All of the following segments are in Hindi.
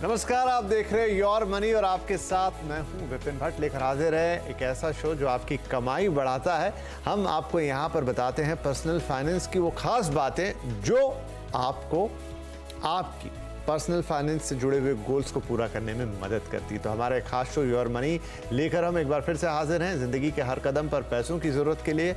नमस्कार, आप देख रहे हैं योर मनी और आपके साथ मैं हूं विपिन भट्ट। लेकर हाजिर है एक ऐसा शो जो आपकी कमाई बढ़ाता है। हम आपको यहां पर बताते हैं पर्सनल फाइनेंस की वो खास बातें जो आपको आपकी पर्सनल फाइनेंस से जुड़े हुए गोल्स को पूरा करने में मदद करती है। तो हमारा एक खास शो योर मनी लेकर हम एक बार फिर से हाजिर हैं। जिंदगी के हर कदम पर पैसों की जरूरत के लिए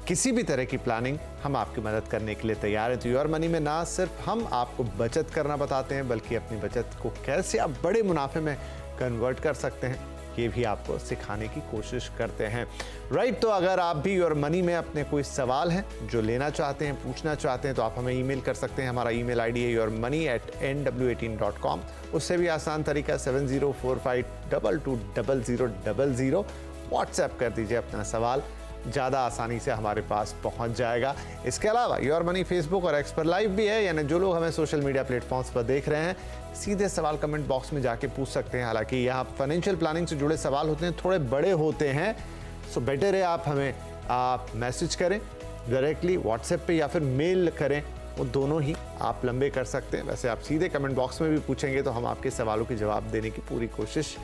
किसी भी तरह की प्लानिंग हम आपकी मदद करने के लिए तैयार हैं। तो योर मनी में ना सिर्फ हम आपको बचत करना बताते हैं, बल्कि अपनी बचत को कैसे आप बड़े मुनाफे में कन्वर्ट कर सकते हैं, ये भी आपको सिखाने की कोशिश करते हैं। राइट, तो अगर आप भी योर मनी में अपने कोई सवाल हैं जो लेना चाहते हैं, पूछना चाहते हैं, तो आप हमें ईमेल कर सकते हैं। हमारा ईमेल आईडी है yourmoney@nw18.com। उससे भी आसान तरीका 7045220000। व्हाट्सएप कर दीजिए अपना सवाल, ज़्यादा आसानी से हमारे पास पहुंच जाएगा। इसके अलावा योर मनी फेसबुक और एक्स पर लाइव भी है, यानी जो लोग हमें सोशल मीडिया प्लेटफॉर्म्स पर देख रहे हैं सीधे सवाल कमेंट बॉक्स में जाके पूछ सकते हैं। हालांकि यहाँ फाइनेंशियल प्लानिंग से जुड़े सवाल होते हैं, थोड़े बड़े होते हैं, सो बेटर है आप हमें मैसेज करें डायरेक्टली व्हाट्सएप पे या फिर मेल करें, वो दोनों ही आप लंबे कर सकते हैं। वैसे आप सीधे कमेंट बॉक्स में भी पूछेंगे तो हम आपके सवालों के जवाब देने की पूरी कोशिश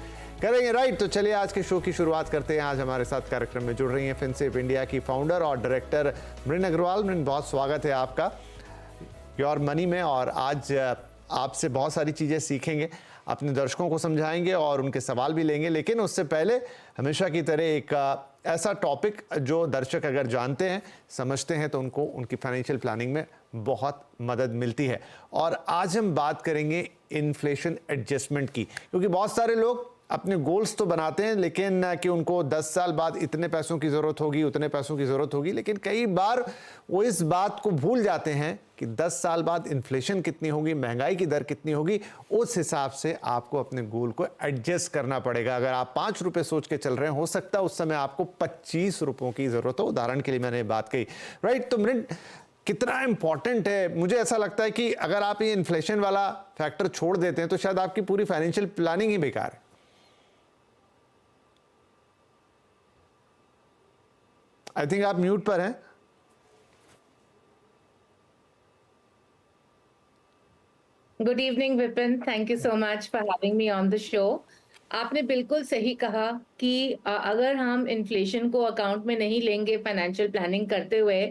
करेंगे। राइट, तो चलिए आज के शो की शुरुआत करते हैं। आज हमारे साथ कार्यक्रम में जुड़ रही हैं फिनसेफ इंडिया की फाउंडर और डायरेक्टर मृन अग्रवाल। मृन, बहुत स्वागत है आपका योर मनी में। और आज आपसे बहुत सारी चीज़ें सीखेंगे, अपने दर्शकों को समझाएंगे और उनके सवाल भी लेंगे। लेकिन उससे पहले हमेशा की तरह एक ऐसा टॉपिक जो दर्शक अगर जानते हैं, समझते हैं, तो उनको उनकी फाइनेंशियल प्लानिंग में बहुत मदद मिलती है। और आज हम बात करेंगे इन्फ्लेशन एडजस्टमेंट की, क्योंकि बहुत सारे लोग अपने गोल्स तो बनाते हैं, लेकिन कि उनको 10 साल बाद इतने पैसों की ज़रूरत होगी, उतने पैसों की ज़रूरत होगी, लेकिन कई बार वो इस बात को भूल जाते हैं कि 10 साल बाद इन्फ्लेशन कितनी होगी, महंगाई की दर कितनी होगी। उस हिसाब से आपको अपने गोल को एडजस्ट करना पड़ेगा। अगर आप 5 रुपये सोच के चल रहे हैं, हो सकता है उस समय आपको 25 रुपयों की ज़रूरत हो। उदाहरण के लिए मैंने बात कही। राइट, तो मृन, कितना इंपॉर्टेंट है, मुझे ऐसा लगता है कि अगर आप ये इन्फ्लेशन वाला फैक्टर छोड़ देते हैं तो शायद आपकी पूरी फाइनेंशियल प्लानिंग ही बेकार है। आई थिंक आप म्यूट पर हैं। Good evening Vipin, thank you so much for having me on the show. आपने बिल्कुल सही कहा कि अगर हम इन्फ्लेशन को अकाउंट में नहीं लेंगे फाइनेंशियल प्लानिंग करते हुए,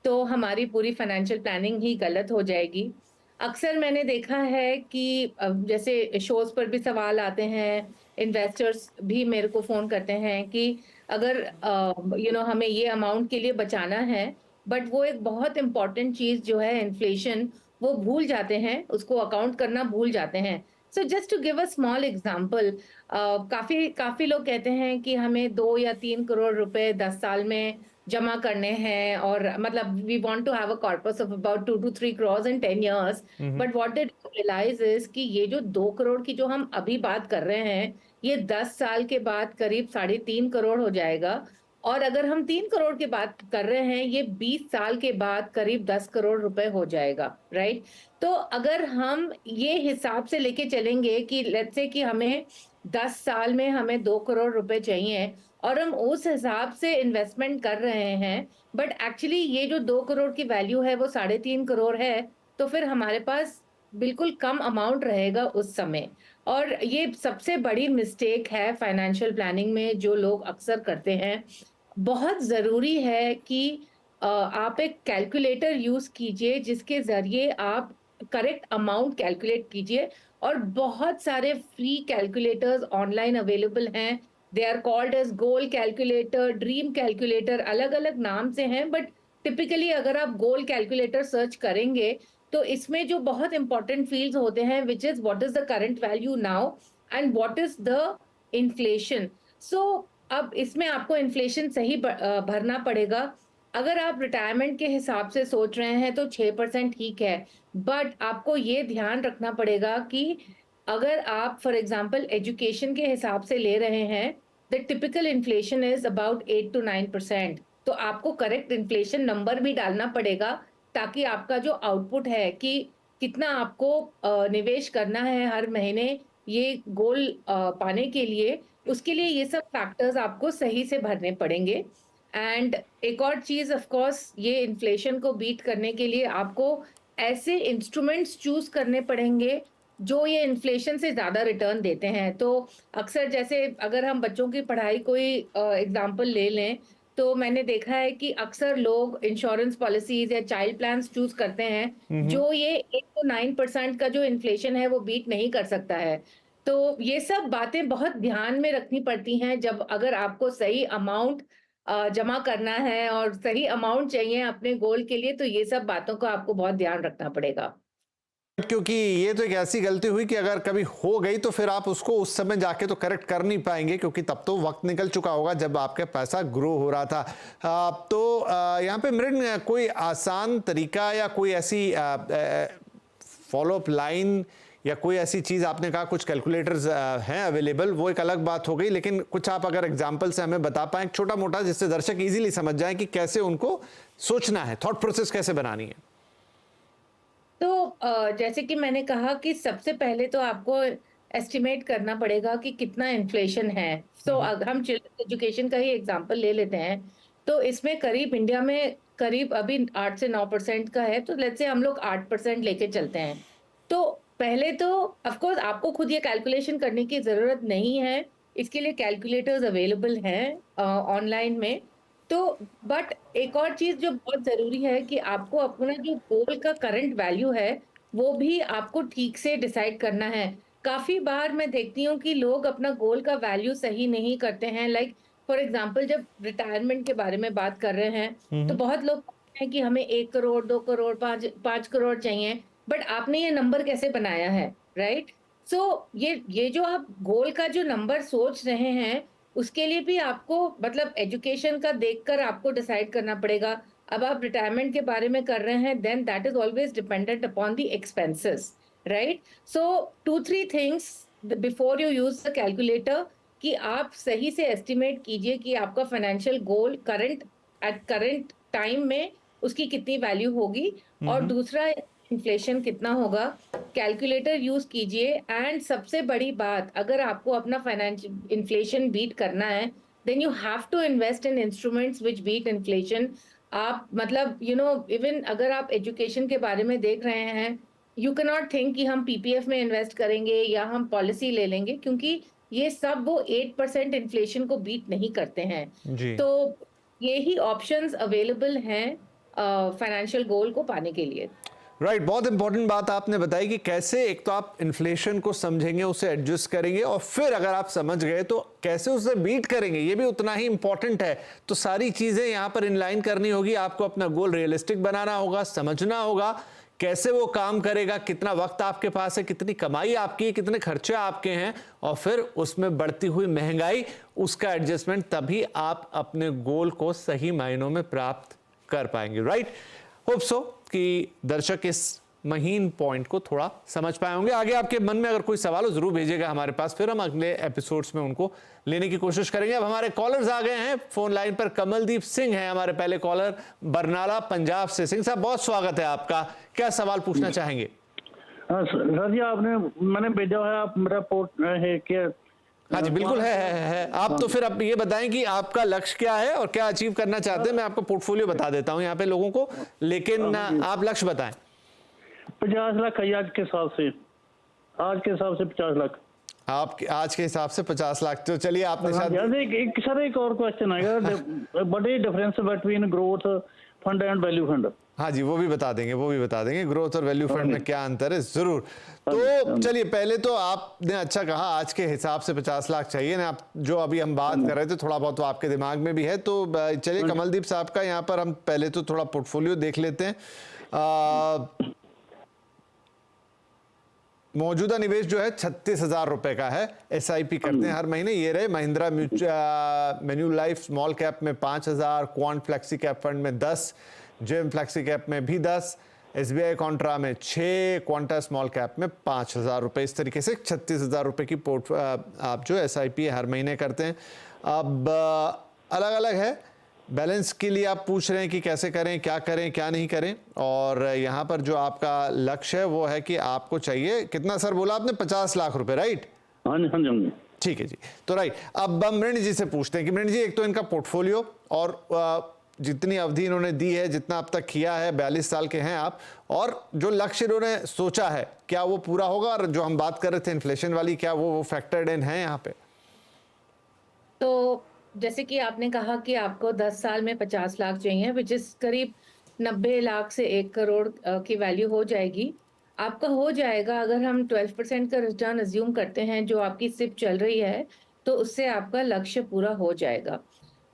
तो हमारी पूरी फाइनेंशियल प्लानिंग ही गलत हो जाएगी। अक्सर मैंने देखा है कि जैसे शोज पर भी सवाल आते हैं, इन्वेस्टर्स भी मेरे को फोन करते हैं कि अगर हमें ये अमाउंट के लिए बचाना है, बट वो एक बहुत इंपॉर्टेंट चीज जो है इन्फ्लेशन, वो भूल जाते हैं, उसको अकाउंट करना भूल जाते हैं। So just to give a small example, काफी काफी लोग कहते हैं कि हमें 2 या 3 करोड़ रुपए 10 साल में जमा करने हैं, और मतलब we want to have a corpus of about 2 to 3 crores in 10 years। But what they realize is कि ये जो 2 करोड़ की जो हम अभी बात कर रहे हैं, ये 10 साल के बाद करीब 3.5 करोड़ हो जाएगा। और अगर हम 3 करोड़ की बात कर रहे हैं, ये 20 साल के बाद करीब 10 करोड़ रुपए हो जाएगा। राइट, तो अगर हम ये हिसाब से लेके चलेंगे कि लेट्स से कि हमें 10 साल में हमें 2 करोड़ रुपए चाहिए, और हम उस हिसाब से इन्वेस्टमेंट कर रहे हैं, बट एक्चुअली ये जो 2 करोड़ की वैल्यू है वो 3.5 करोड़ है, तो फिर हमारे पास बिल्कुल कम अमाउंट रहेगा उस समय। और ये सबसे बड़ी मिस्टेक है फाइनेंशियल प्लानिंग में जो लोग अक्सर करते हैं। बहुत जरूरी है कि आप एक कैलकुलेटर यूज कीजिए जिसके जरिए आप करेक्ट अमाउंट कैलकुलेट कीजिए। और बहुत सारे फ्री कैलकुलेटर्स ऑनलाइन अवेलेबल हैं। They are called as goal calculator, dream calculator, अलग अलग नाम से हैं, बट टिपिकली अगर आप गोल कैलकुलेटर सर्च करेंगे तो इसमें जो बहुत इंपॉर्टेंट फील्ड्स होते हैं, which is what is the current value now and what is the inflation. So अब इसमें आपको इन्फ्लेशन सही भरना पड़ेगा। अगर आप रिटायरमेंट के हिसाब से सोच रहे हैं तो 6% ठीक है, बट आपको ये ध्यान रखना पड़ेगा कि अगर आप फॉर एग्जांपल एजुकेशन के हिसाब से ले रहे हैं, the typical inflation is about 8 to 9%। तो आपको करेक्ट इन्फ्लेशन नंबर भी डालना पड़ेगा, ताकि आपका जो आउटपुट है कि कितना आपको निवेश करना है हर महीने ये गोल पाने के लिए, उसके लिए ये सब फैक्टर्स आपको सही से भरने पड़ेंगे। एंड एक और चीज, ऑफ कोर्स, ये इन्फ्लेशन को बीट करने के लिए आपको ऐसे इंस्ट्रूमेंट्स चूज करने पड़ेंगे जो ये इन्फ्लेशन से ज़्यादा रिटर्न देते हैं। तो अक्सर जैसे अगर हम बच्चों की पढ़ाई कोई एग्ज़ाम्पल ले लें, तो मैंने देखा है कि अक्सर लोग इंश्योरेंस पॉलिसीज़ या चाइल्ड प्लान्स चूज़ करते हैं, जो ये 8 to 9% का जो इन्फ्लेशन है, वो बीट नहीं कर सकता है। तो ये सब बातें बहुत ध्यान में रखनी पड़ती हैं, जब अगर आपको सही अमाउंट जमा करना है और सही अमाउंट चाहिए अपने गोल के लिए, तो ये सब बातों का आपको बहुत ध्यान रखना पड़ेगा। क्योंकि ये तो एक ऐसी गलती हुई कि अगर कभी हो गई तो फिर आप उसको उस समय जाके तो करेक्ट कर नहीं पाएंगे, क्योंकि तब तो वक्त निकल चुका होगा जब आपका पैसा ग्रो हो रहा था। यहाँ पे मृण कोई आसान तरीका या कोई ऐसी फॉलो अप लाइन या कोई ऐसी चीज, आपने कहा कुछ कैलकुलेटर्स हैं अवेलेबल, वो एक अलग बात हो गई, लेकिन कुछ आप अगर एग्जांपल से हमें बता पाएं छोटा मोटा, जिससे दर्शक इजीली समझ जाएं कि कैसे उनको सोचना है, थॉट प्रोसेस कैसे बनानी है। तो जैसे कि मैंने कहा कि सबसे पहले तो आपको एस्टिमेट करना पड़ेगा कि कितना इन्फ्लेशन है। सो हम चिल्ड्रन एजुकेशन का ही एग्जांपल ले लेते हैं, तो इसमें करीब इंडिया में करीब अभी 8 से 9% का है, तो लेट्स से हम लोग 8% लेके चलते हैं। तो पहले तो ऑफ कोर्स आपको खुद ये कैलकुलेशन करने की ज़रूरत नहीं है, इसके लिए कैलकुलेटर्स अवेलेबल हैं ऑनलाइन में। तो बट एक और चीज़ जो बहुत ज़रूरी है कि आपको अपना जो गोल का करंट वैल्यू है, वो भी आपको ठीक से डिसाइड करना है। काफ़ी बार मैं देखती हूँ कि लोग अपना गोल का वैल्यू सही नहीं करते हैं। लाइक फॉर एग्ज़ाम्पल जब रिटायरमेंट के बारे में बात कर रहे हैं, तो बहुत लोग कहते हैं कि हमें 1 करोड़, 2 करोड़, 5 करोड़ चाहिए, बट आपने ये नंबर कैसे बनाया है, राइट? सो ये जो आप गोल का जो नंबर सोच रहे हैं, उसके लिए भी आपको मतलब एजुकेशन का देखकर आपको डिसाइड करना पड़ेगा। अब आप रिटायरमेंट के बारे में कर रहे हैं, then that is always dependent upon the expenses, right? So 2-3 things before you use the calculator, कि आप सही से एस्टिमेट कीजिए कि आपका फाइनेंशियल गोल करंट टाइम में उसकी कितनी वैल्यू होगी, और दूसरा इन्फ्लेशन कितना होगा। कैलकुलेटर यूज कीजिए, एंड सबसे बड़ी बात, अगर आपको अपना फाइनेंशियल इन्फ्लेशन बीट करना है, then you have to invest in instruments which beat inflation. आप मतलब इवन अगर आप एजुकेशन के बारे में देख रहे हैं, यू कैन नॉट थिंक कि हम पीपीएफ में इन्वेस्ट करेंगे या हम पॉलिसी ले लेंगे, क्योंकि ये सब वो 8% इन्फ्लेशन को बीट नहीं करते हैं। जी। तो ये ही ऑप्शंस अवेलेबल हैं फाइनेंशियल गोल को पाने के लिए। राइट, बहुत इंपॉर्टेंट बात आपने बताई कि कैसे एक तो आप इन्फ्लेशन को समझेंगे, उसे एडजस्ट करेंगे, और फिर अगर आप समझ गए तो कैसे उसे बीट करेंगे, ये भी उतना ही इंपॉर्टेंट है। तो सारी चीजें यहाँ पर इनलाइन करनी होगी, आपको अपना गोल रियलिस्टिक बनाना होगा, समझना होगा कैसे वो काम करेगा, कितना वक्त आपके पास है, कितनी कमाई आपकी है, कितने खर्चे आपके हैं, और फिर उसमें बढ़ती हुई महंगाई, उसका एडजस्टमेंट, तभी आप अपने गोल को सही मायनों में प्राप्त कर पाएंगे। राइट, होप सो कि दर्शक इस महीन पॉइंट को थोड़ा समझ पाए होंगे। आगे आपके मन में अगर कोई सवाल हो जरूर भेजिएगा हमारे पास, फिर हम अगले एपिसोड्स में उनको लेने की कोशिश करेंगे। अब हमारे कॉलर्स आ गए हैं फोन लाइन पर। कमलदीप सिंह हैं हमारे पहले कॉलर, बरनाला पंजाब से। सिंह साहब, बहुत स्वागत है आपका, क्या सवाल पूछना चाहेंगे? सर जी, मैंने भेजा है, आप मेरा पोर्ट है क्या? हाँ जी, बिल्कुल है। आप तो फिर अब ये बताएं कि आपका लक्ष्य क्या है और क्या अचीव करना चाहते हैं। मैं आपको पोर्टफोलियो बता देता हूं यहाँ पे लोगों को, लेकिन आप लक्ष्य बताएं। 50 लाख है आज के हिसाब से, 50 लाख। आप आज के हिसाब से 50 लाख, तो चलिए आपने शायद सर एक और क्वेश्चन है, what is difference between growth fund and value fund? हाँ जी, वो भी बता देंगे ग्रोथ और वैल्यू फंड में क्या अंतर है, जरूर। तो चलिए, पहले तो आपने अच्छा कहा, आज के हिसाब से 50 लाख चाहिए ना। आप जो अभी हम बात कर रहे थे, थोड़ा बहुत तो आपके दिमाग में भी है, तो चलिए कमलदीप साहब का यहाँ पर हम पहले तो थोड़ा पोर्टफोलियो देख लेते हैं। मौजूदा निवेश जो है 36,000 रुपए का है, SIP करते हैं हर महीने। ये रहे महिंद्रा मैन्युलाइफ स्मॉल कैप में 5,000, क्वांट फ्लेक्सी कैप फंड में 10, जेम फ्लेक्सी कैप में भी 10, SBI कॉन्ट्रा में 6, क्वांटा स्मॉल कैप में 5,000 रुपए। इस तरीके से 36,000 रुपए की आप जो SIP हर महीने करते हैं। अब अलग अलग है, बैलेंस के लिए आप पूछ रहे हैं कि कैसे करें, क्या नहीं करें, और यहाँ पर जो आपका लक्ष्य है वो है कि आपको चाहिए कितना, सर बोला आपने 50 लाख रुपए, राइट? हाँ जी। ठीक है जी। तो राइट, अब हम मृण जी से पूछते हैं कि मृण जी, एक तो इनका पोर्टफोलियो और जितनी अवधि इन्होंने दी है, जितना अब तक किया है, 42 साल के हैं आप, और जो लक्ष्य इन्होंने सोचा है क्या वो पूरा होगा? और जो हम बात कर रहे थे इन्फ्लेशन वाली, क्या वो फैक्टर्ड इन है यहाँ पे? तो जैसे कि आपने कहा कि आपको 10 साल में 50 लाख चाहिए, विच इज करीब 90 लाख से 1 करोड़ की वैल्यू हो जाएगी। आपका हो जाएगा अगर हम 12% का रिटर्न अज्यूम करते हैं जो आपकी सिप चल रही है, तो उससे आपका लक्ष्य पूरा हो जाएगा।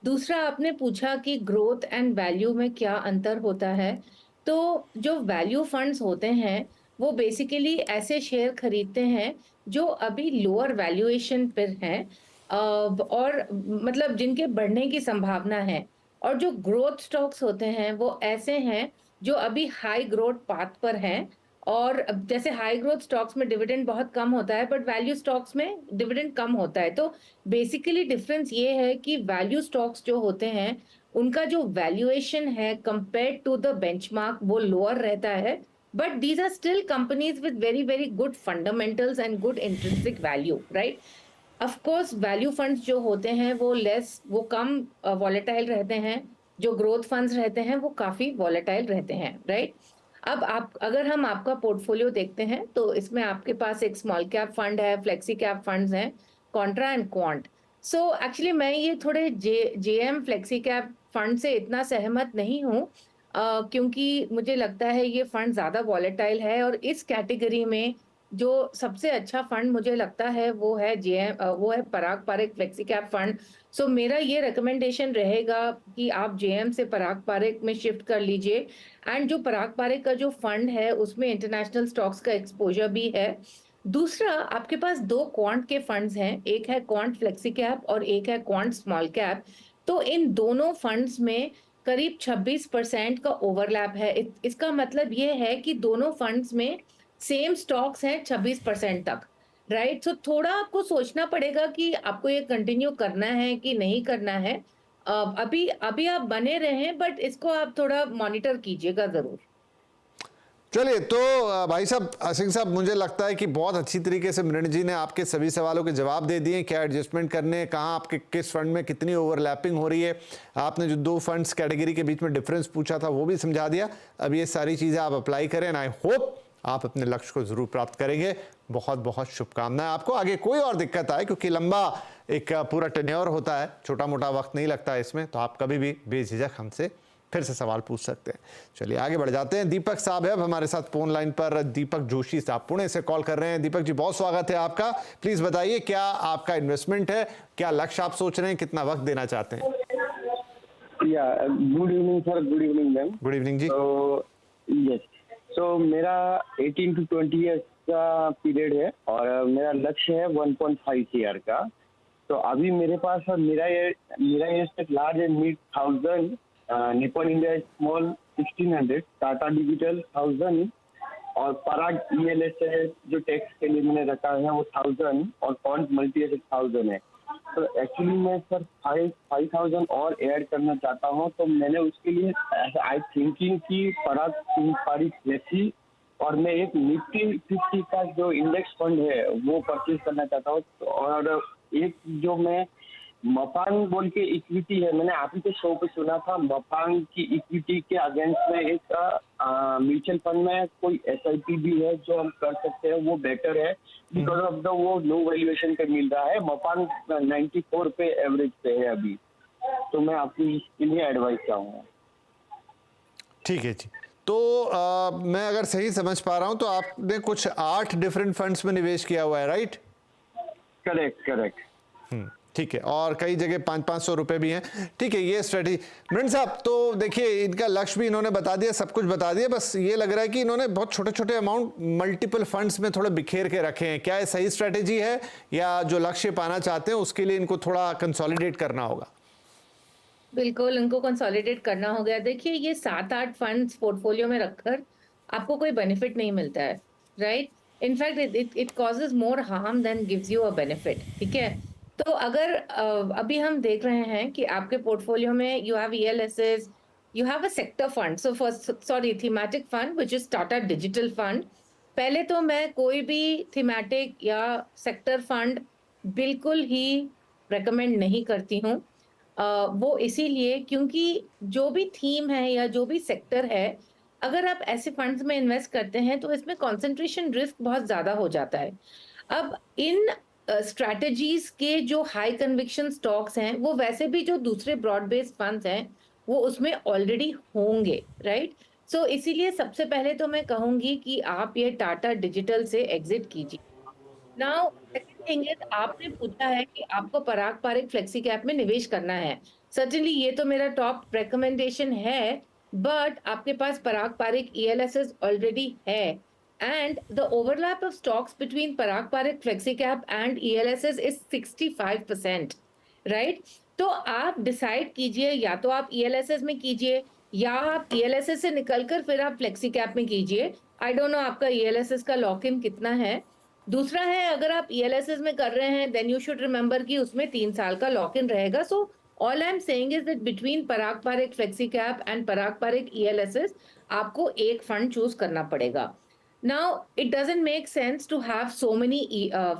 दूसरा, आपने पूछा कि ग्रोथ एंड वैल्यू में क्या अंतर होता है। तो जो वैल्यू फंड्स होते हैं वो बेसिकली ऐसे शेयर खरीदते हैं जो अभी लोअर वैल्यूएशन पर हैं, और मतलब जिनके बढ़ने की संभावना है। और जो ग्रोथ स्टॉक्स होते हैं वो ऐसे हैं जो अभी हाई ग्रोथ पाथ पर हैं। और जैसे हाई ग्रोथ स्टॉक्स में डिविडेंड बहुत कम होता है, बट वैल्यू स्टॉक्स में डिविडेंड कम होता है। तो बेसिकली डिफरेंस ये है कि वैल्यू स्टॉक्स जो होते हैं उनका जो वैल्यूएशन है कंपेयर टू द बेंचमार्क वो लोअर रहता है, but these are still companies with very very good fundamentals and good intrinsic value, right. Of course value funds जो होते हैं वो कम वॉलेटाइल रहते हैं। जो ग्रोथ फंड्स रहते हैं वो काफी वॉलेटाइल रहते हैं, राइट। अब आप अगर हम आपका पोर्टफोलियो देखते हैं तो इसमें आपके पास एक स्मॉल कैप फंड है, फ्लेक्सी कैप फंड्स हैं, Contra and quant. So actually मैं ये थोड़े जेएम फ्लेक्सी कैप फंड से इतना सहमत नहीं हूँ, क्योंकि मुझे लगता है ये फंड ज्यादा वॉलेटाइल है। और इस कैटेगरी में जो सबसे अच्छा फंड मुझे लगता है वो है पराग पारेख फ्लेक्सी कैप फंड। सो मेरा ये रिकमेंडेशन रहेगा कि आप जेएम से पराग पारेख में शिफ्ट कर लीजिए। एंड जो पराग पारेख का जो फंड है उसमें इंटरनेशनल स्टॉक्स का एक्सपोजर भी है। दूसरा, आपके पास 2 क्वांट के फंड्स हैं, एक है क्वांट फ्लेक्सी कैप और एक है क्वांट स्मॉल कैप। तो इन दोनों फंड्स में करीब 26% का ओवरलैप है। इसका मतलब ये है कि दोनों फंड्स में सेम स्टॉक्स हैं 26% तक, राइट। सो थोड़ा आपको सोचना पड़ेगा कि आपको ये कंटिन्यू करना है कि नहीं करना है। अभी अभी आप बने रहें, बट इसको आप थोड़ा मॉनिटर कीजिएगा जरूर। चलिए, तो भाई साहब, सिंह साहब, मुझे लगता है कि बहुत अच्छी तरीके से मृण जी ने आपके सभी सवालों के जवाब दे दिए। क्या एडजस्टमेंट करने, कहाँ आपके किस फंड में कितनी ओवरलैपिंग हो रही है, आपने जो 2 फंड्स कैटेगरी के बीच में डिफरेंस पूछा था वो भी समझा दिया। अब ये सारी चीज़ें आप अप्लाई करें, आई होप आप अपने लक्ष्य को जरूर प्राप्त करेंगे। बहुत बहुत शुभकामनाएं आपको। आगे कोई और दिक्कत आए, क्योंकि लंबा एक पूरा टेन्योर होता है, छोटा मोटा वक्त नहीं लगता है इसमें, तो आप कभी भी बेझिझक हमसे फिर से सवाल पूछ सकते हैं। चलिए आगे बढ़ जाते हैं। दीपक साहब है अब हमारे साथ फोन लाइन पर। दीपक जोशी साहब पुणे से कॉल कर रहे हैं। दीपक जी, बहुत स्वागत है आपका। प्लीज बताइए, क्या आपका इन्वेस्टमेंट है, क्या लक्ष्य आप सोच रहे हैं, कितना वक्त देना चाहते हैं? Good evening sir. Good evening ma'am. Good evening जी। तो यस, तो मेरा 18 to 20 ईयर्स का पीरियड है और मेरा लक्ष्य है 1.5 CR का। तो अभी मेरे पास मेरा investment large and mid 1000, Nippon India small 1600, Tata digital 1000 और पराग ELSS जो टैक्स के लिए मैंने रखा है वो 1000 और कॉन्ट मल्टी एसेट 1000 है। तो एक्चुअली मैं सर 5000 और ऐड करना चाहता हूँ। तो मैंने उसके लिए आई थिंकिंग कि पराग पारिक फ्लेक्सी और मैं एक निफ्टी 50 का जो इंडेक्स फंड है वो परचेज करना चाहता हूँ। और एक जो मैं मपांग बोल के इक्विटी है, मैंने आप ही के शो पे सुना था, मपांग की इक्विटी के अगेंस्ट में एक म्यूचुअल फंड में कोई SIP भी है जो हम कर सकते हैं, वो बेटर है बिकॉज ऑफ द वो लो वैल्यूएशन पे मिल रहा है। मपांग 94 पे एवरेज पे है अभी। तो मैं आपकी इसके लिए एडवाइस चाहूँगा। ठीक है जी। तो मैं अगर सही समझ पा रहा हूं तो आपने कुछ 8 डिफरेंट फंड्स में निवेश किया हुआ है, राइट? करेक्ट। ठीक है, और कई जगह 500-500 रुपए भी हैं। ठीक है, ये स्ट्रेटेजी। मृण साहब, तो देखिए इनका लक्ष्य भी इन्होंने बता दिया, सब कुछ बता दिया, बस ये लग रहा है कि इन्होंने बहुत छोटे छोटे अमाउंट मल्टीपल फंड्स में थोड़े बिखेर के रखे हैं। क्या ये सही स्ट्रेटेजी है, या जो लक्ष्य पाना चाहते हैं उसके लिए इनको थोड़ा कंसोलिडेट करना होगा? बिल्कुल, इनको कंसोलिडेट करना हो गया। देखिए, ये 7-8 फंड्स पोर्टफोलियो में रखकर आपको कोई बेनिफिट नहीं मिलता है, right. In fact it causes more harm then gives you a benefit, ठीक है। तो अगर अभी हम देख रहे हैं कि आपके पोर्टफोलियो में you have ELSS, you have a sector fund, thematic fund which is Tata digital fund. पहले तो मैं कोई भी थीमेटिक या सेक्टर फंड बिल्कुल ही रेकमेंड नहीं करती हूँ। वो इसीलिए क्योंकि जो भी थीम है या जो भी सेक्टर है, अगर आप ऐसे फंड्स में इन्वेस्ट करते हैं तो इसमें कंसंट्रेशन रिस्क बहुत ज्यादा हो जाता है। अब इन स्ट्रैटेजीज के जो हाई कन्विक्शन स्टॉक्स हैं वो वैसे भी जो दूसरे ब्रॉड बेस्ड फंड्स हैं वो उसमें ऑलरेडी होंगे, राइट? सो इसीलिए सबसे पहले तो मैं कहूंगी कि आप ये टाटा डिजिटल से एग्जिट कीजिए। नाउ सेकंड थिंग इज, आपने पूछा है कि आपको पराग पारिक फ्लेक्सी कैप में निवेश करना है। सर्टेनली ये तो मेरा टॉप रिकमेंडेशन है, बट आपके पास पराग पारिक ईएलएसएस ऑलरेडी है and the overlap of stocks between Parag Parik FlexiCap and ELSS is 65%, right? तो आप डिसाइड कीजिए, या तो आप ELSS में कीजिए या आप ELSS से निकलकर फिर आप फ्लेक्सी कैप में कीजिए। आई डोंट नो आपका ELSS का लॉक इन कितना है। दूसरा है, अगर आप ELSS में कर रहे हैं देन यू शुड रिमेंबर कि उसमें 3 साल का लॉक इन रहेगा। So all I am saying is that between Parag Parikh flexi cap and Parag Parikh ELSS आपको एक फंड चूज करना पड़ेगा। Now, it doesn't make sense to have so many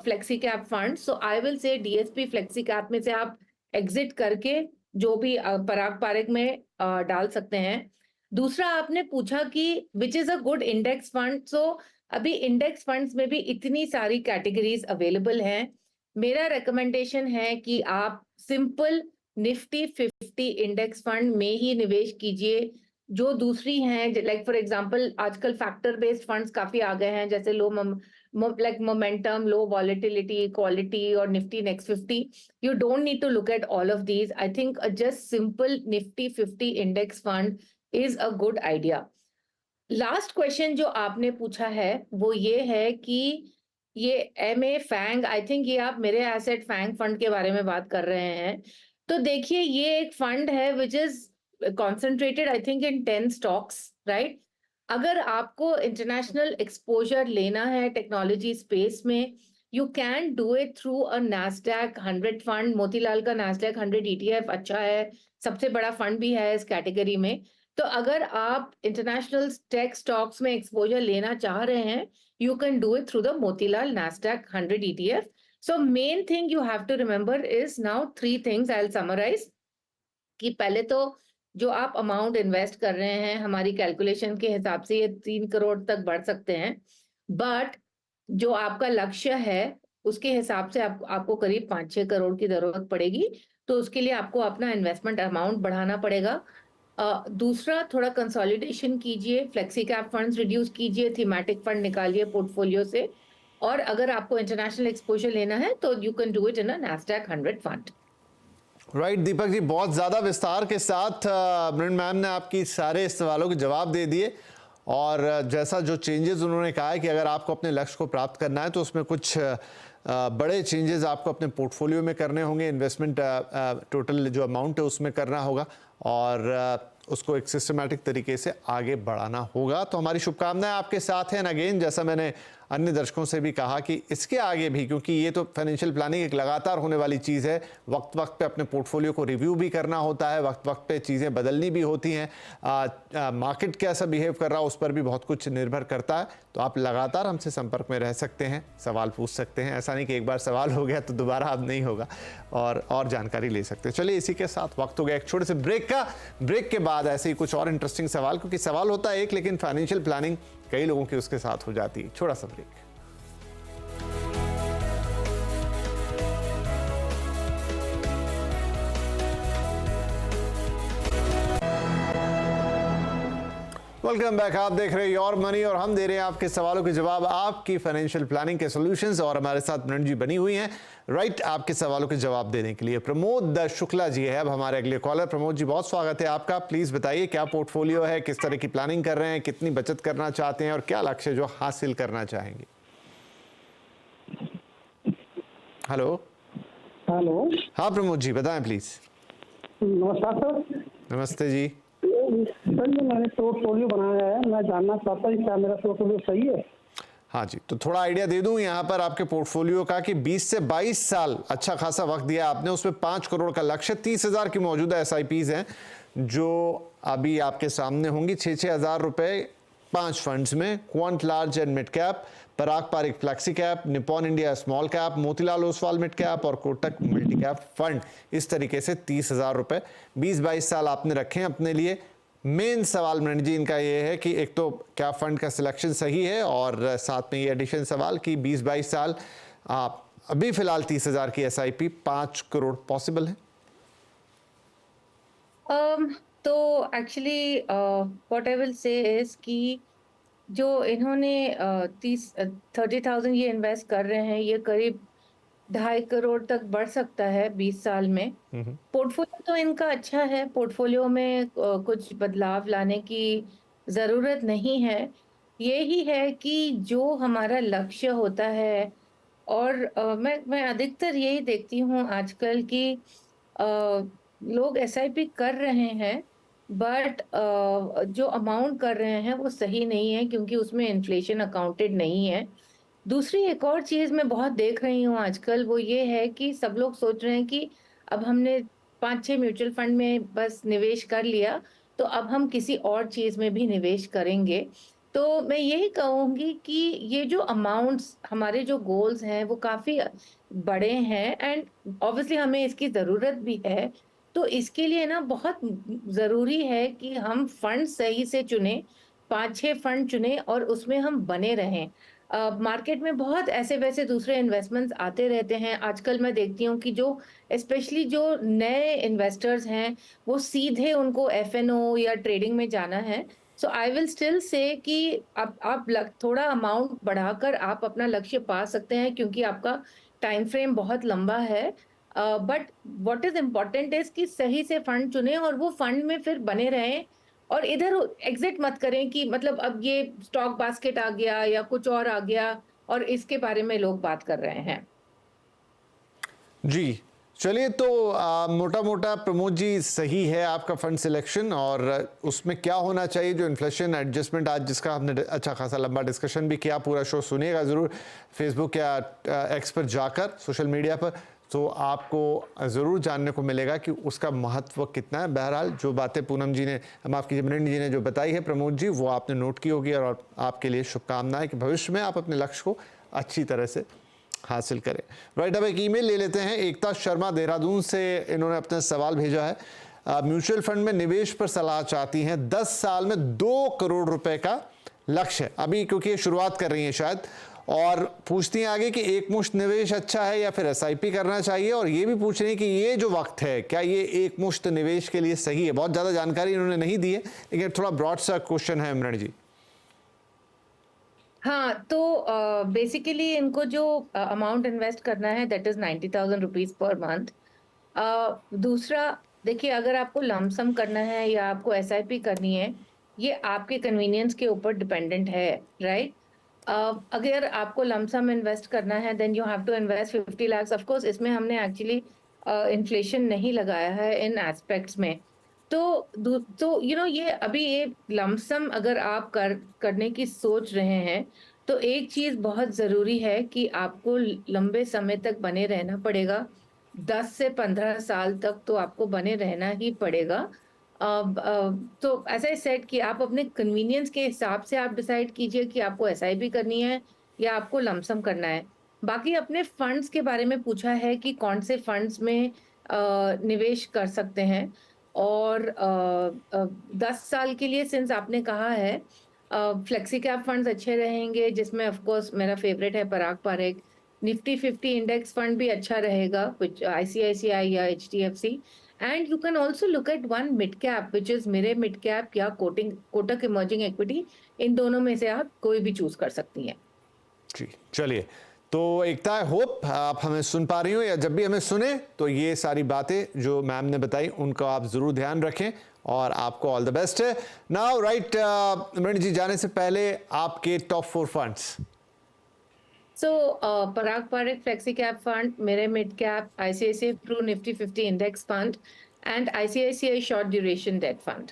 flexi cap funds. So I will say DSP flexi cap में से आप exit करके जो भी पराग पारिक में डाल सकते हैं। दूसरा आपने पूछा कि which is a good index fund. So अभी index funds में भी इतनी सारी categories available हैं। मेरा recommendation है कि आप simple Nifty 50 index fund में ही निवेश कीजिए। जो दूसरी हैं लाइक फॉर एग्जांपल आजकल फैक्टर बेस्ड फंड्स काफी आ गए हैं, जैसे लो like momentum, low volatility, quality और Nifty next 50। You don't need to look at all of these. I think just simple Nifty 50 index fund is a good idea. Last question जो आपने पूछा है वो ये है कि ये MA फैंग, आई थिंक ये आप मेरे एसेट फैंग फंड के बारे में बात कर रहे हैं। तो देखिए ये एक फंड है which is concentrated I think in 10 stocks, right? अगर आपको इंटरनेशनल एक्सपोजर लेना है टेक्नोलॉजी स्पेस में, you can do it through a NASDAQ 100 fund. Motilal का NASDAQ 100 ETF अच्छा है, सबसे बड़ा फंड भी है इस कैटेगरी में। तो अगर आप इंटरनेशनल टेक स्टॉक्स में एक्सपोजर लेना चाह रहे हैं, you can do it through the Motilal NASDAQ 100 ETF। So main thing you have to remember is now 3 things I will summarise. कि पहले तो जो आप अमाउंट इन्वेस्ट कर रहे हैं, हमारी कैलकुलेशन के हिसाब से ये 3 करोड़ तक बढ़ सकते हैं, बट जो आपका लक्ष्य है उसके हिसाब से आपको करीब 5-6 करोड़ की जरूरत पड़ेगी। तो उसके लिए आपको अपना इन्वेस्टमेंट अमाउंट बढ़ाना पड़ेगा। दूसरा, थोड़ा कंसोलिडेशन कीजिए, फ्लेक्सी कैप फंड्स रिड्यूस कीजिए, थीमेटिक फंड निकालिए पोर्टफोलियो से, और अगर आपको इंटरनेशनल एक्सपोजर लेना है तो you can do it in a NASDAQ 100 fund. Right Deepak ji, बहुत ज़्यादा विस्तार के साथ मृण मैम ने आपकी सारे सवालों के जवाब दे दिए। और जैसा जो चेंजेस उन्होंने कहा है कि अगर आपको अपने लक्ष्य को प्राप्त करना है तो उसमें कुछ बड़े चेंजेस आपको अपने पोर्टफोलियो में करने होंगे, इन्वेस्टमेंट टोटल जो अमाउंट है उसमें करना होगा और उसको एक सिस्टमैटिक तरीके से आगे बढ़ाना होगा। तो हमारी शुभकामनाएं आपके साथ हैं। अगेन, जैसा मैंने अन्य दर्शकों से भी कहा कि इसके आगे भी, क्योंकि ये तो फाइनेंशियल प्लानिंग एक लगातार होने वाली चीज़ है, वक्त वक्त पे अपने पोर्टफोलियो को रिव्यू भी करना होता है, वक्त वक्त पे चीज़ें बदलनी भी होती हैं, मार्केट कैसा बिहेव कर रहा है उस पर भी बहुत कुछ निर्भर करता है। तो आप लगातार हमसे संपर्क में रह सकते हैं, सवाल पूछ सकते हैं। ऐसा नहीं कि एक बार सवाल हो गया तो दोबारा अब नहीं होगा, और जानकारी ले सकते हैं। चलिए, इसी के साथ वक्त हो गया एक छोटे से ब्रेक का। ब्रेक के बाद ऐसे ही कुछ और इंटरेस्टिंग सवाल, क्योंकि सवाल होता है एक लेकिन फाइनेंशियल प्लानिंग कई लोगों की उसके साथ हो जाती है। छोटा सा ब्रेक। Welcome back. आप देख रहे हैं योर मनी और हम दे रहे हैं आपके सवालों के जवाब, आपकी फाइनेंशियल प्लानिंग के सॉल्यूशंस। और हमारे साथ मृण जी बनी हुई हैं राइट आपके सवालों के जवाब देने के लिए। प्रमोद शुक्ला जी है अब हमारे अगले कॉलर। प्रमोद जी, बहुत स्वागत है आपका। प्लीज बताइए क्या पोर्टफोलियो है, किस तरह की प्लानिंग कर रहे हैं, कितनी बचत करना चाहते हैं और क्या लक्ष्य जो हासिल करना चाहेंगे। हेलो। हेलो। हाँ प्रमोद जी, बताएं प्लीज। नमस्कार सर। नमस्ते जी। सर, जो मैंने पोर्टफोलियो बनाया है, मैं जानना चाहता हूँ क्या मेरा पोर्टफोलियो सही है? हाँ जी, तो थोड़ा आइडिया दे दूं यहाँ पर आपके पोर्टफोलियो का कि 20 से 22 साल अच्छा खासा वक्त दिया आपने, उसमें 5 करोड़ का लक्ष्य, 30,000 की मौजूदा SIPs हैं जो अभी आपके सामने होंगी। 6,000 रुपए 5 फंड्स में, Quant, large and mid cap, Parag Parikh flexi cap, Nippon India small cap, Motilal Oswal mid cap और कोटक मल्टी कैप फंड। इस तरीके से 30,000 रुपए 20-22 साल आपने रखे हैं अपने लिए। मेन सवाल मृण जी इनका ये है कि एक तो क्या फंड का सिलेक्शन सही है, और साथ में ये एडिशन सवाल कि 20-22 साल आप अभी फिलहाल 30,000 की SIP 5 करोड़ पॉसिबल है? तो actually what I will say is कि जो इन्होंने 30,000 ये इन्वेस्ट कर रहे हैं, ये करीब 2.5 करोड़ तक बढ़ सकता है 20 साल में। पोर्टफोलियो तो इनका अच्छा है, पोर्टफोलियो में कुछ बदलाव लाने की ज़रूरत नहीं है। यही है कि जो हमारा लक्ष्य होता है, और मैं अधिकतर यही देखती हूँ आजकल कि लोग SIP कर रहे हैं, बट जो अमाउंट कर रहे हैं वो सही नहीं है, क्योंकि उसमें इन्फ्लेशन अकाउंटेड नहीं है। दूसरी एक और चीज़ मैं बहुत देख रही हूँ आजकल, वो ये है कि सब लोग सोच रहे हैं कि अब हमने 5-6 म्यूचुअल फंड में बस निवेश कर लिया, तो अब हम किसी और चीज़ में भी निवेश करेंगे। तो मैं यही कहूँगी कि ये जो अमाउंट्स, हमारे जो गोल्स हैं वो काफ़ी बड़े हैं, एंड ऑब्वियसली हमें इसकी ज़रूरत भी है। तो इसके लिए ना बहुत ज़रूरी है कि हम फंड सही से चुनें, 5-6 फंड चुनें और उसमें हम बने रहें। मार्केट में बहुत ऐसे वैसे दूसरे इन्वेस्टमेंट्स आते रहते हैं। आजकल मैं देखती हूँ कि जो स्पेशली जो नए इन्वेस्टर्स हैं, वो सीधे उनको FNO या ट्रेडिंग में जाना है। सो आई विल स्टिल से कि आप थोड़ा अमाउंट बढ़ाकर आप अपना लक्ष्य पा सकते हैं, क्योंकि आपका टाइम फ्रेम बहुत लंबा है। But what is important is कि सही से फंड चुने और वो फंड में फिर बने रहें, और इधर एग्जिट मत करें कि मतलब अब ये स्टॉक बास्केट आ गया या कुछ और आ गया और इसके बारे में लोग बात कर रहे हैं। जी चलिए, तो मोटा मोटा प्रमोद जी सही है आपका फंड सिलेक्शन, और उसमें क्या होना चाहिए जो इन्फ्लेशन एडजस्टमेंट, आज जिसका हमने अच्छा खासा लंबा डिस्कशन भी किया। पूरा शो सुनिएगा ज़रूर फेसबुक या X पर जाकर, सोशल मीडिया पर, तो आपको ज़रूर जानने को मिलेगा कि उसका महत्व कितना है। बहरहाल जो बातें पूनम जी ने, माफ़ कीजिए मृण जी ने जो बताई है प्रमोद जी, वो आपने नोट की होगी, और आपके लिए शुभकामनाएं कि भविष्य में आप अपने लक्ष्य को अच्छी तरह से हासिल करें। राइट, अब एक ईमेल ले लेते हैं। एकता शर्मा देहरादून से इन्होंने अपना सवाल भेजा है। म्यूचुअल फंड में निवेश पर सलाह चाहती हैं। 10 साल में 2 करोड़ रुपए का लक्ष्य है अभी, क्योंकि ये शुरुआत कर रही हैं शायद, और पूछती हैं आगे कि एक मुश्त निवेश अच्छा है या फिर SIP करना चाहिए, और ये भी पूछ रही हैं कि ये जो वक्त है, क्या ये एक मुश्त निवेश के लिए सही है। बहुत ज़्यादा जानकारी इन्होंने नहीं दी है, लेकिन थोड़ा ब्रॉड सा क्वेश्चन है मृण जी। हाँ, तो बेसिकली इनको जो अमाउंट इन्वेस्ट करना है that is 90,000 rupees per month. दूसरा देखिए, अगर आपको लमसम करना है या आपको SIP करनी है, ये आपके कन्वीनियंस के ऊपर डिपेंडेंट है, राइट। अगर आपको लमसम इन्वेस्ट करना है then you have to invest 50 lakh. Of course इसमें हमने एक्चुअली इन्फ्लेशन नहीं लगाया है इन एस्पेक्ट्स में। तो ये अभी ये लमसम अगर आप करने की सोच रहे हैं, तो एक चीज बहुत जरूरी है कि आपको लंबे समय तक बने रहना पड़ेगा। 10 से 15 साल तक तो आपको बने रहना ही पड़ेगा। तो ऐसा सेट कि आप अपने कन्वीनियंस के हिसाब से आप डिसाइड कीजिए कि आपको SIP करनी है या आपको लमसम करना है। बाकी अपने फंड्स के बारे में पूछा है कि कौन से फंड्स में निवेश कर सकते हैं, और 10 साल के लिए सिंस आपने कहा है, फ्लेक्सी कैप फंड्स अच्छे रहेंगे, जिसमें ऑफ कोर्स मेरा फेवरेट है पराग पारेख। निफ्टी 50 इंडेक्स फंड भी अच्छा रहेगा, कुछ ICICI या HDFC, and you can also look at one mid cap which is मेरे मिड कैप या कोटक इमर्जिंग इक्विटी। इन दोनों में से आप कोई भी चूज कर सकती हैं। जी चलिए, तो एकता, आई होप आप हमें सुन पा रही हो, या जब भी हमें सुने तो ये सारी बातें जो मैम ने बताई उनको आप जरूर ध्यान रखें, और आपको ऑल द बेस्ट है। नाउ राइट, मृण जी जाने से पहले आपके top 4 funds. So Parag Parekh flexi cap fund, मेरे mid cap, ICICI Pru Nifty 50 index fund, and ICICI short duration debt fund.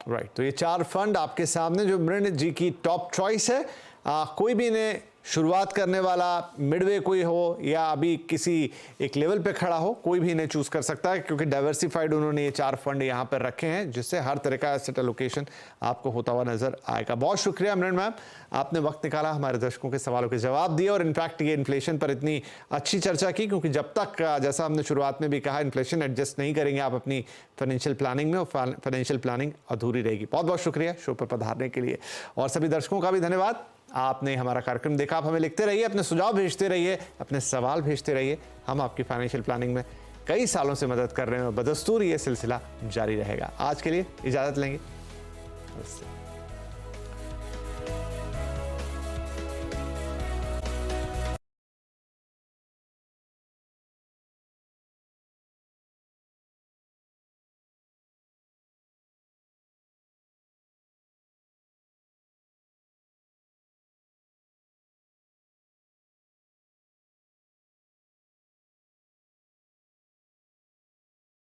Right, तो ये 4 फंड आपके सामने जो मृण जी की टॉप चॉइस है। कोई भी इन्हें शुरुआत करने वाला, मिडवे कोई हो या अभी किसी एक लेवल पे खड़ा हो, कोई भी इन्हें चूज कर सकता है, क्योंकि डाइवर्सिफाइड उन्होंने ये 4 फंड यहाँ पर रखे हैं, जिससे हर तरह का एसेट एलोकेशन आपको होता हुआ नजर आएगा। बहुत शुक्रिया अमृत मैम, आपने वक्त निकाला, हमारे दर्शकों के सवालों के जवाब दिए और इनफैक्ट ये इन्फ्लेशन पर इतनी अच्छी चर्चा की, क्योंकि जब तक, जैसा हमने शुरुआत में भी कहा, इन्फ्लेशन एडजस्ट नहीं करेंगे आप अपनी फाइनेंशियल प्लानिंग में, और फाइनेंशियल प्लानिंग अधूरी रहेगी। बहुत बहुत शुक्रिया शो पर पधारने के लिए, और सभी दर्शकों का भी धन्यवाद। आपने हमारा कार्यक्रम देखा। आप हमें लिखते रहिए, अपने सुझाव भेजते रहिए, अपने सवाल भेजते रहिए। हम आपकी फाइनेंशियल प्लानिंग में कई सालों से मदद कर रहे हैं और बदस्तूर ये सिलसिला जारी रहेगा। आज के लिए इजाजत लेंगे। नमस्ते।